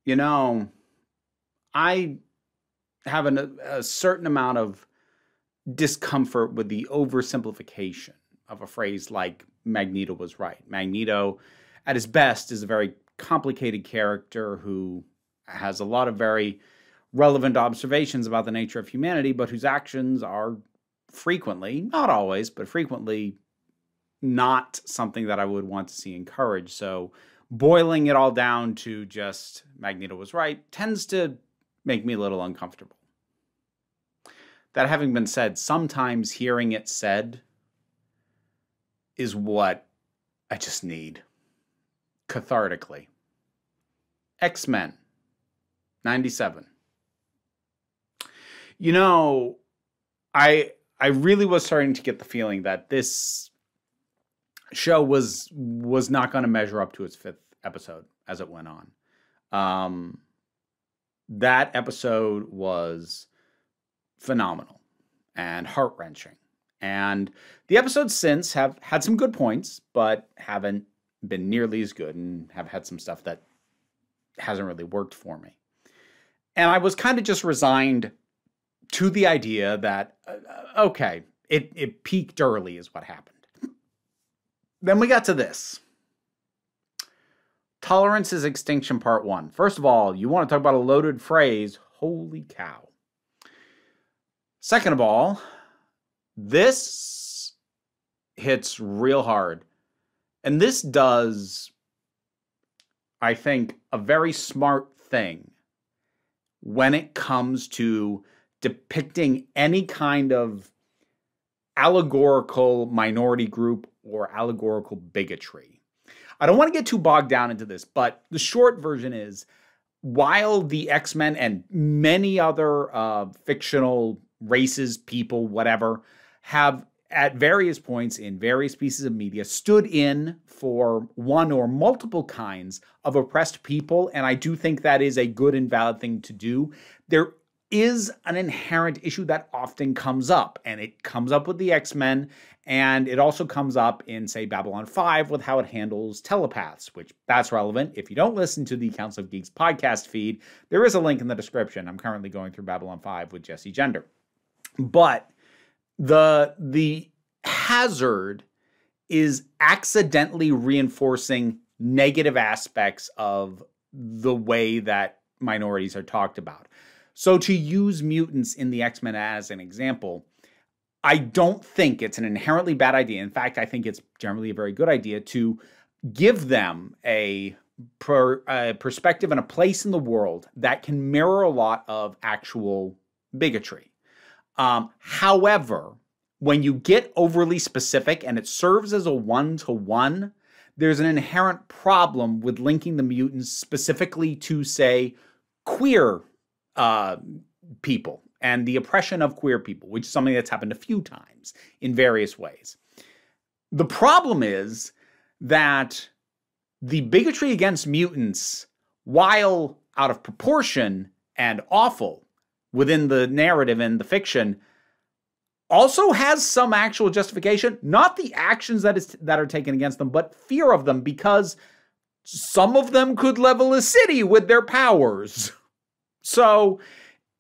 You know, I have a certain amount of discomfort with the oversimplification of a phrase like Magneto was right. Magneto, at his best, is a very complicated character who has a lot of very relevant observations about the nature of humanity, but whose actions are frequently, not always, but frequently not something that I would want to see encouraged. So boiling it all down to just Magneto was right tends to make me a little uncomfortable. That having been said, sometimes hearing it said is what I just need cathartically. X-Men 97. You know, I really was starting to get the feeling that this show was not going to measure up to its 5th episode as it went on. That episode was phenomenal and heart-wrenching. And the episodes since have had some good points, but haven't been nearly as good and have had some stuff that hasn't really worked for me. And I was kind of just resigned to the idea that, okay, it peaked early is what happened. Then we got to this. Tolerance is Extinction Part 1. First of all, you want to talk about a loaded phrase. Holy cow. Second of all, this hits real hard. And this does, I think, a very smart thing when it comes to depicting any kind of allegorical minority group or allegorical bigotry. I don't want to get too bogged down into this, but the short version is, while the X-Men and many other fictional races, people, whatever, have at various points in various pieces of media stood in for one or multiple kinds of oppressed people, and I do think that is a good and valid thing to do, there is an inherent issue that often comes up, and it comes up with the X-Men, and it also comes up in, say, Babylon 5 with how it handles telepaths, which that's relevant. If you don't listen to the Council of Geeks podcast feed, there is a link in the description. I'm currently going through Babylon 5 with Jesse Gender. But the hazard is accidentally reinforcing negative aspects of the way that minorities are talked about. So to use mutants in the X-Men as an example, I don't think it's an inherently bad idea. In fact, I think it's generally a very good idea to give them a perspective and a place in the world that can mirror a lot of actual bigotry. However, when you get overly specific and it serves as a one-to-one, there's an inherent problem with linking the mutants specifically to, say, queer people and the oppression of queer people, which is something that's happened a few times in various ways. The problem is that the bigotry against mutants, while out of proportion and awful within the narrative and the fiction, also has some actual justification, not the actions that are taken against them, but fear of them, because some of them could level a city with their powers. So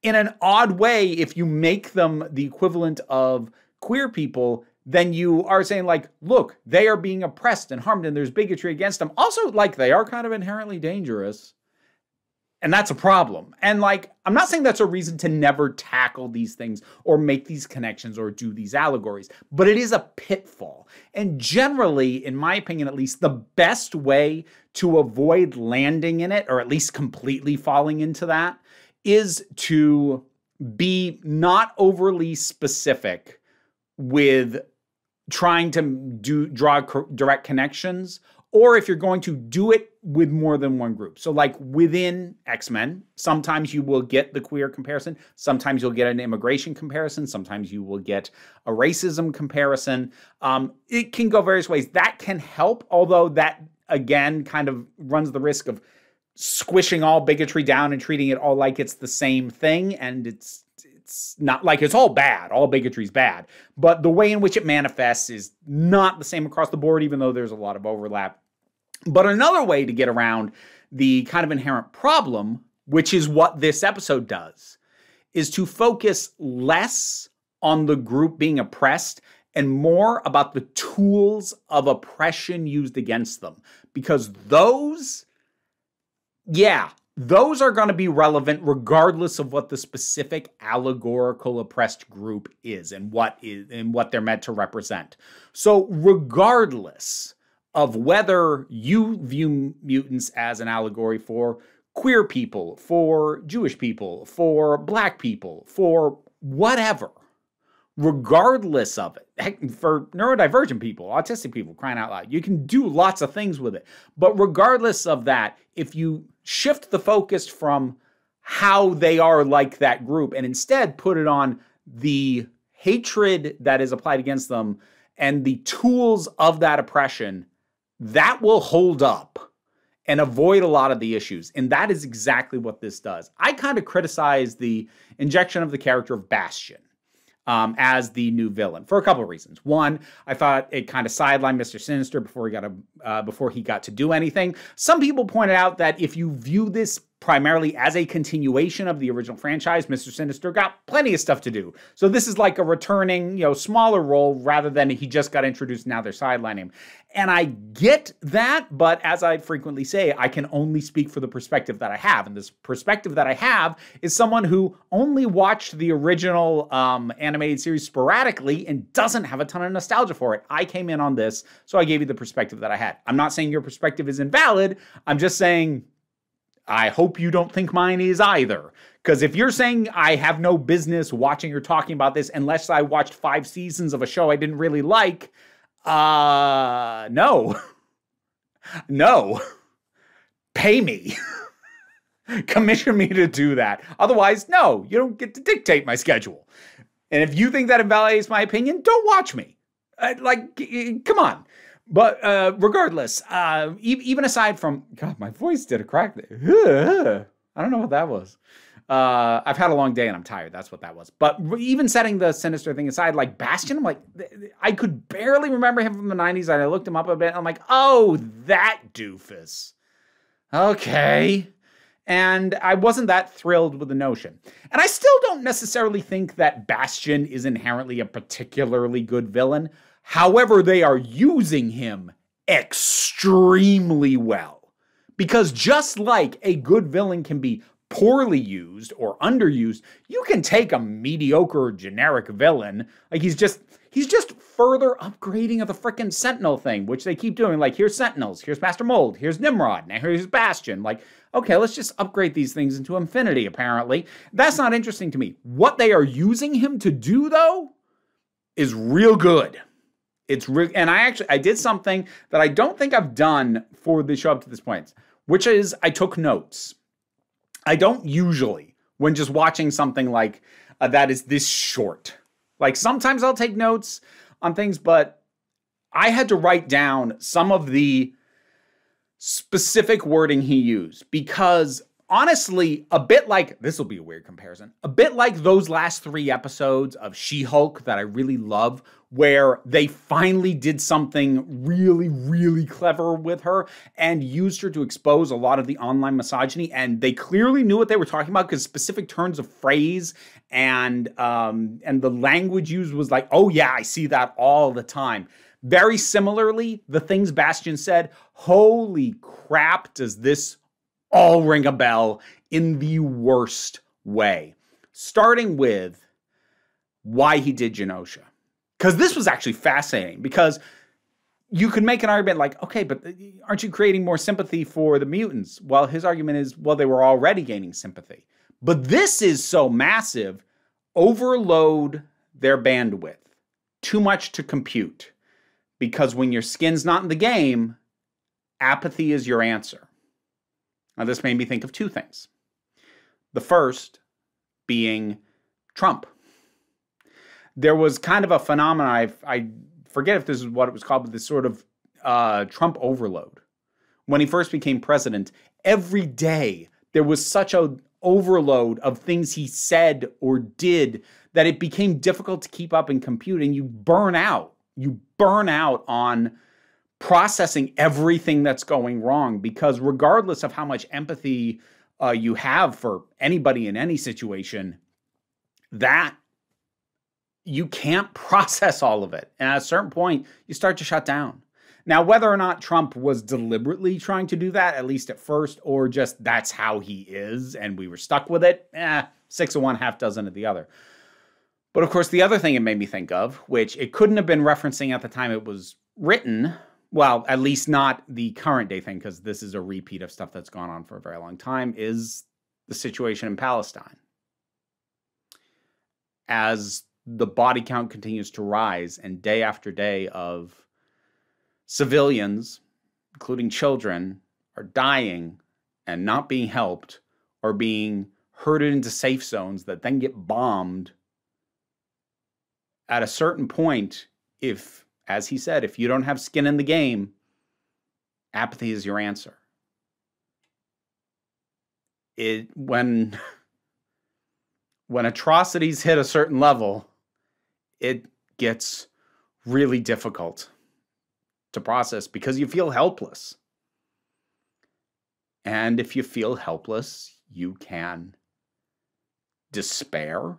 in an odd way, if you make them the equivalent of queer people, then you are saying, like, look, they are being oppressed and harmed and there's bigotry against them. Also, like, they are kind of inherently dangerous. And that's a problem. And, like, I'm not saying that's a reason to never tackle these things or make these connections or do these allegories, but it is a pitfall. And generally, in my opinion at least, the best way to avoid landing in it, or at least completely falling into that, is to be not overly specific with trying to draw direct connections, or if you're going to do it with more than one group. So like within X-Men, sometimes you will get the queer comparison, sometimes you'll get an immigration comparison, sometimes you will get a racism comparison. It can go various ways. That can help, although that, again, kind of runs the risk of squishing all bigotry down and treating it all like it's the same thing, and it's not like it's all bad. All bigotry is bad. But the way in which it manifests is not the same across the board, even though there's a lot of overlap. But another way to get around The kind of inherent problem, which is what this episode does, is to focus less on the group being oppressed and more about the tools of oppression used against them. Because those are going to be relevant regardless of what the specific allegorical oppressed group is and what they're meant to represent. So regardless of whether you view mutants as an allegory for queer people, for Jewish people, for black people, for whatever, regardless of it, heck, for neurodivergent people, autistic people, crying out loud, you can do lots of things with it. But regardless of that, if you shift the focus from how they are like that group and instead put it on the hatred that is applied against them and the tools of that oppression, that will hold up and avoid a lot of the issues. And that is exactly what this does. I kind of criticize the injection of the character of Bastion as the new villain for a couple of reasons. One, I thought it kind of sidelined Mr. Sinister before he got to do anything. Some people pointed out that if you view this primarily as a continuation of the original franchise, Mr. Sinister got plenty of stuff to do. So this is like a returning, smaller role rather than he just got introduced, now they're sidelining him. And I get that, but as I frequently say, I can only speak for the perspective that I have. And this perspective that I have is someone who only watched the original animated series sporadically and doesn't have a ton of nostalgia for it. I came in on this, so I gave you the perspective that I had. I'm not saying your perspective is invalid. I'm just saying I hope you don't think mine is either. Because if you're saying I have no business watching or talking about this unless I watched 5 seasons of a show I didn't really like, no. No. Pay me. Commission me to do that. Otherwise, no, you don't get to dictate my schedule. And if you think that invalidates my opinion, don't watch me. Come on. But regardless, even aside from, God, my voice did a crack there. I don't know what that was. I've had a long day and I'm tired. That's what that was. But even setting the Sinister thing aside, like Bastion, I'm like, I could barely remember him from the 90s. And I looked him up a bit. And I'm like, oh, that doofus. Okay. And I wasn't that thrilled with the notion. And I still don't necessarily think that Bastion is inherently a particularly good villain. However, they are using him extremely well. Because just like a good villain can be poorly used or underused, you can take a mediocre generic villain, like he's just further upgrading of the frickin' Sentinel thing, which they keep doing. Like, here's Sentinels, here's Master Mold, here's Nimrod, now here's Bastion. Like, okay, let's just upgrade these things into infinity, apparently. That's not interesting to me. What they are using him to do, though, is real good. And I did something that I don't think I've done for the show up to this point, which is I took notes. I don't usually, when just watching something like that is this short. Like sometimes I'll take notes on things, but I had to write down some of the specific wording he used because honestly, a bit like, this will be a weird comparison, a bit like those last 3 episodes of She-Hulk that I really love, where they finally did something really, really clever with her and used her to expose a lot of the online misogyny. And they clearly knew what they were talking about because specific turns of phrase and the language used was like, oh yeah, I see that all the time. Very similarly, the things Bastion said, holy crap, does this all ring a bell in the worst way. Starting with why he did Genosha. Because this was actually fascinating, because you could make an argument like, okay, but aren't you creating more sympathy for the mutants? Well, his argument is, well, they were already gaining sympathy. But this is so massive, overload their bandwidth. Too much to compute. Because when your skin's not in the game, apathy is your answer. Now, this made me think of 2 things. The first being Trump. There was kind of a phenomenon, I forget if this is what it was called, but this sort of Trump overload. When he first became president, every day there was such an overload of things he said or did that it became difficult to keep up and compute, and you burn out. You burn out on processing everything that's going wrong, because regardless of how much empathy you have for anybody in any situation, that you can't process all of it. And at a certain point, you start to shut down. Now, whether or not Trump was deliberately trying to do that, at least at first, or just that's how he is and we were stuck with it, 6 of one, half dozen of the other. But of course, the other thing it made me think of, which it couldn't have been referencing at the time it was written, well, at least not the current day thing, because this is a repeat of stuff that's gone on for a very long time, is the situation in Palestine. As the body count continues to rise and day after day of civilians, including children, are dying and not being helped or being herded into safe zones that then get bombed, at a certain point, if, as he said, if you don't have skin in the game, apathy is your answer. When atrocities hit a certain level, it gets really difficult to process because you feel helpless. And if you feel helpless, you can despair.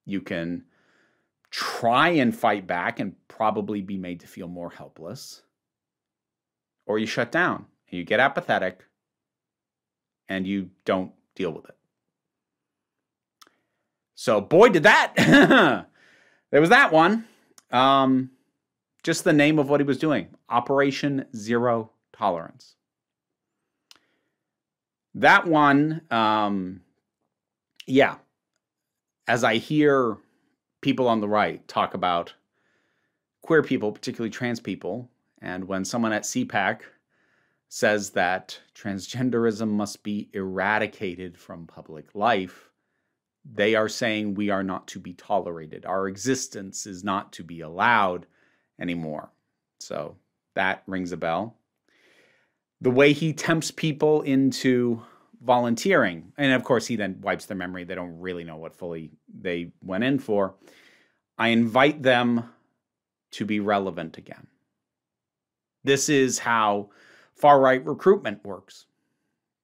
You can try and fight back and probably be made to feel more helpless. Or you shut down and you get apathetic and you don't deal with it. So boy, did that. There was that one. Just the name of what he was doing. Operation Zero Tolerance. That one, yeah. As I hear people on the right talk about queer people, particularly trans people, and when someone at CPAC says that transgenderism must be eradicated from public life, they are saying we are not to be tolerated. Our existence is not to be allowed anymore. So that rings a bell. The way he tempts people into volunteering, and of course he then wipes their memory. They don't really know what fully they went in for. I invite them to be relevant again. This is how far-right recruitment works.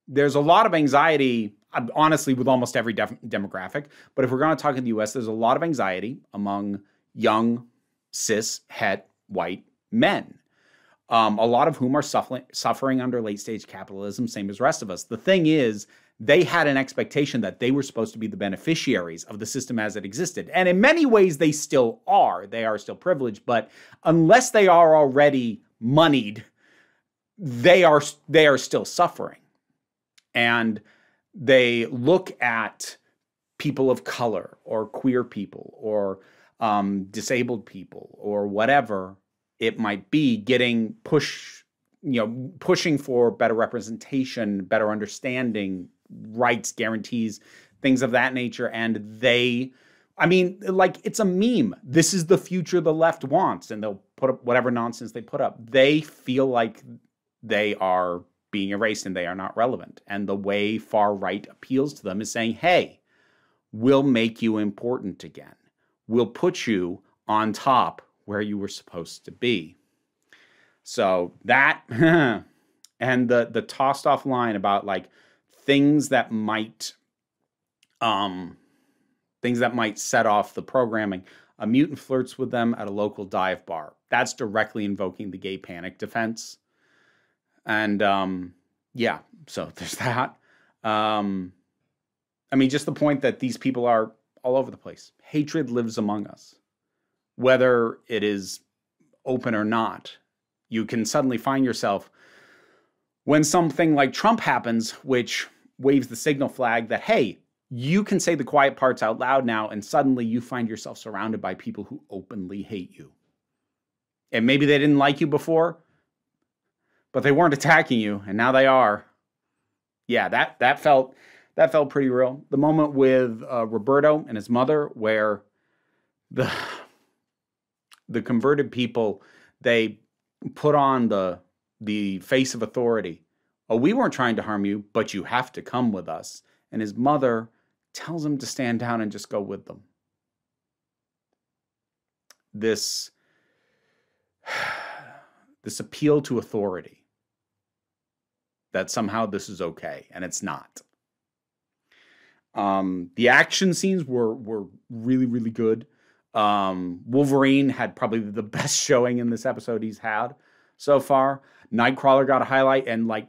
There's a lot of anxiety, honestly, with almost every demographic. But if we're going to talk in the U.S., there's a lot of anxiety among young, cis, het, white men, a lot of whom are suffering under late-stage capitalism, same as the rest of us. The thing is, they had an expectation that they were supposed to be the beneficiaries of the system as it existed. And in many ways, they still are. They are still privileged. But unless they are already moneyed, they are still suffering. And they look at people of color or queer people or disabled people or whatever it might be, pushing for better representation, better understanding, rights, guarantees, things of that nature. And it's a meme. This is the future the left wants, and they'll put up whatever nonsense they put up. They feel like they are being erased and they are not relevant. And the way far right appeals to them is saying, hey, we'll make you important again. We'll put you on top where you were supposed to be. So that, and the tossed off line about like things that might set off the programming. A mutant flirts with them at a local dive bar. That's directly invoking the gay panic defense. And yeah, so there's that. Just the point that these people are all over the place. Hatred lives among us. Whether it is open or not, you can suddenly find yourself when something like Trump happens, which waves the signal flag that, hey, you can say the quiet parts out loud now, and suddenly you find yourself surrounded by people who openly hate you. And maybe they didn't like you before, but they weren't attacking you, and now they are. Yeah, that felt pretty real. The moment with Roberto and his mother, where the converted people, they put on the face of authority. Oh, we weren't trying to harm you, but you have to come with us. And his mother tells him to stand down and just go with them. this appeal to authority, that somehow this is okay, and it's not. The action scenes were really, really good. Wolverine had probably the best showing in this episode he's had so far. Nightcrawler got a highlight, and like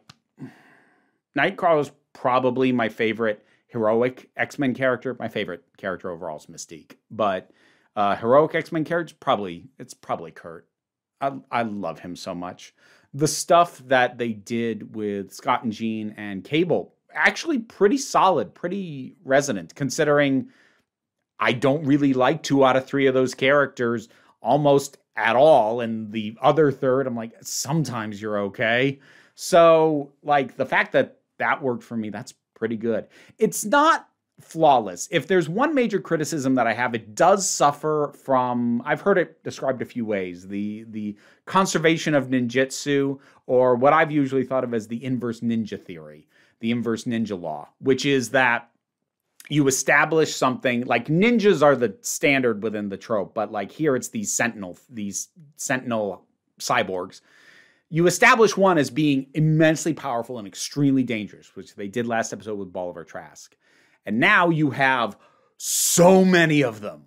Nightcrawler's probably my favorite heroic X-Men character. My favorite character overall is Mystique, but heroic X-Men character it's probably Kurt. I love him so much. The stuff that they did with Scott and Jean and Cable, actually pretty solid, pretty resonant, considering I don't really like 2 out of 3 of those characters almost at all. And the other third, I'm like, sometimes you're okay. So like the fact that that worked for me, that's pretty good. It's not flawless. If there's one major criticism that I have, it does suffer from, I've heard it described a few ways, the conservation of ninjutsu, or what I've usually thought of as the inverse ninja theory, the inverse ninja law, which is that you establish something, like ninjas are the standard within the trope, but like here it's these sentinel cyborgs. You establish one as being immensely powerful and extremely dangerous, which they did last episode with Bolivar Trask. And now you have so many of them.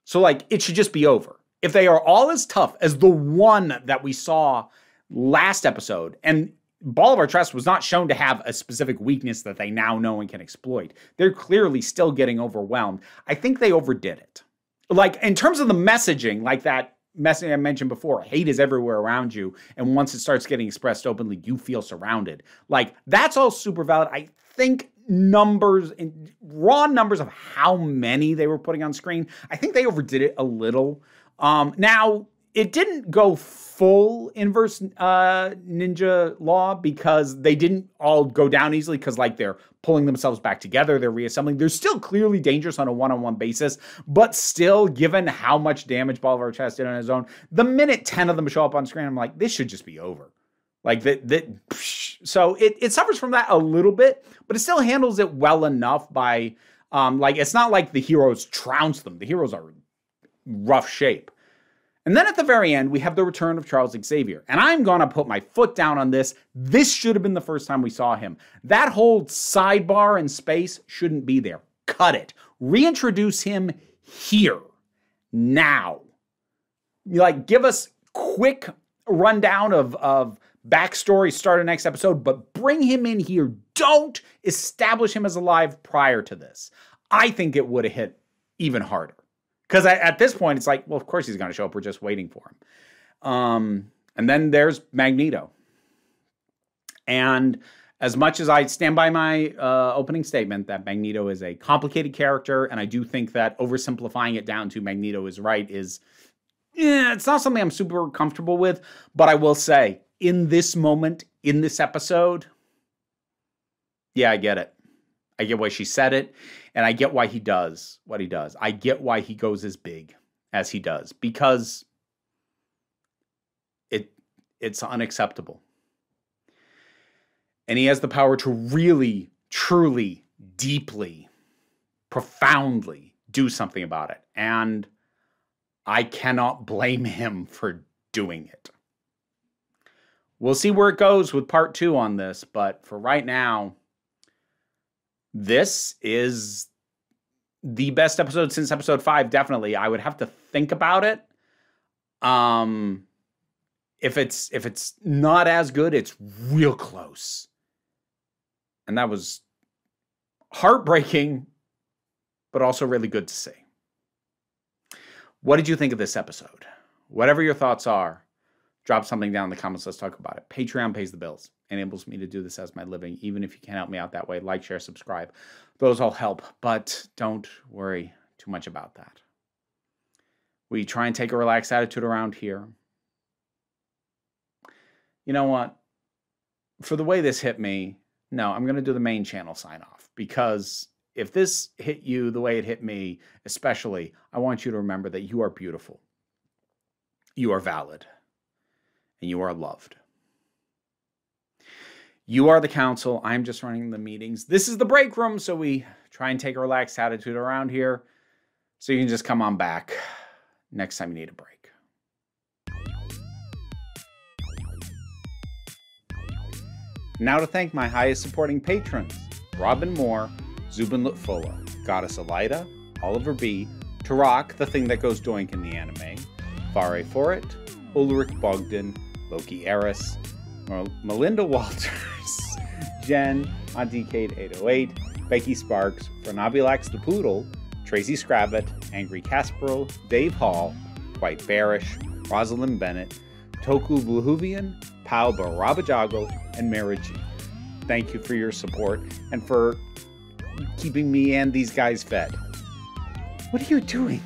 So like it should just be over. If they are all as tough as the one that we saw last episode, and Bolivar Trask was not shown to have a specific weakness that they now know and can exploit. They're clearly still getting overwhelmed. I think they overdid it. Like in terms of the messaging, like that message I mentioned before, hate is everywhere around you. And once it starts getting expressed openly, you feel surrounded. Like that's all super valid. I think raw numbers of how many they were putting on screen, I think they overdid it a little. Now, it didn't go full inverse ninja law because they didn't all go down easily because like they're pulling themselves back together, they're reassembling. They're still clearly dangerous on a one-on-one basis, but still, given how much damage Bolivar Trask did on his own, the minute 10 of them show up on screen, I'm like, this should just be over. Like so it suffers from that a little bit, but it still handles it well enough by, like, it's not like the heroes trounce them. The heroes are in rough shape. And then at the very end, we have the return of Charles Xavier. And I'm going to put my foot down on this. This should have been the first time we saw him. That whole sidebar in space shouldn't be there. Cut it. Reintroduce him here. Now. Like, give us quick rundown of backstory, start of next episode, but bring him in here. Don't establish him as alive prior to this. I think it would have hit even harder. Because at this point, it's like, well, of course he's going to show up. We're just waiting for him. And then there's Magneto. And as much as I stand by my opening statement that Magneto is a complicated character, and I do think that oversimplifying it down to Magneto is right it's not something I'm super comfortable with. But I will say, in this moment, in this episode, yeah, I get it. I get why she said it, and I get why he does what he does. I get why he goes as big as he does, because it's unacceptable. And he has the power to really, truly, deeply, profoundly do something about it. And I cannot blame him for doing it. We'll see where it goes with part 2 on this, but for right now, this is the best episode since episode 5, definitely. I would have to think about it. If it's not as good, it's real close. And that was heartbreaking, but also really good to see. What did you think of this episode? Whatever your thoughts are, drop something down in the comments. Let's talk about it. Patreon pays the bills. Enables me to do this as my living. Even if you can't help me out that way, like, share, subscribe. Those all help, but don't worry too much about that. We try and take a relaxed attitude around here. You know what? For the way this hit me, no, I'm going to do the main channel sign off, because if this hit you the way it hit me, especially, I want you to remember that you are beautiful. You are valid. And you are loved. You are the council. I'm just running the meetings. This is the break room, so we try and take a relaxed attitude around here. So you can just come on back next time you need a break. Now to thank my highest supporting patrons: Robin Moore, Zubin Lutfula, Goddess Elida, Oliver B., Tarak, the thing that goes doink in the anime, Fare Forit, Ulrich Bogdan, Loki Eris, Melinda Walters, Jen, AuntieKate808, Becky Sparks, Fernabilax the Poodle, Tracy Scrabbit, Angry Casperl, Dave Hall, White Bearish, Rosalind Bennett, Toku Bluhuvian, Pao Barabajago, and Mariji. Thank you for your support and for keeping me and these guys fed. What are you doing?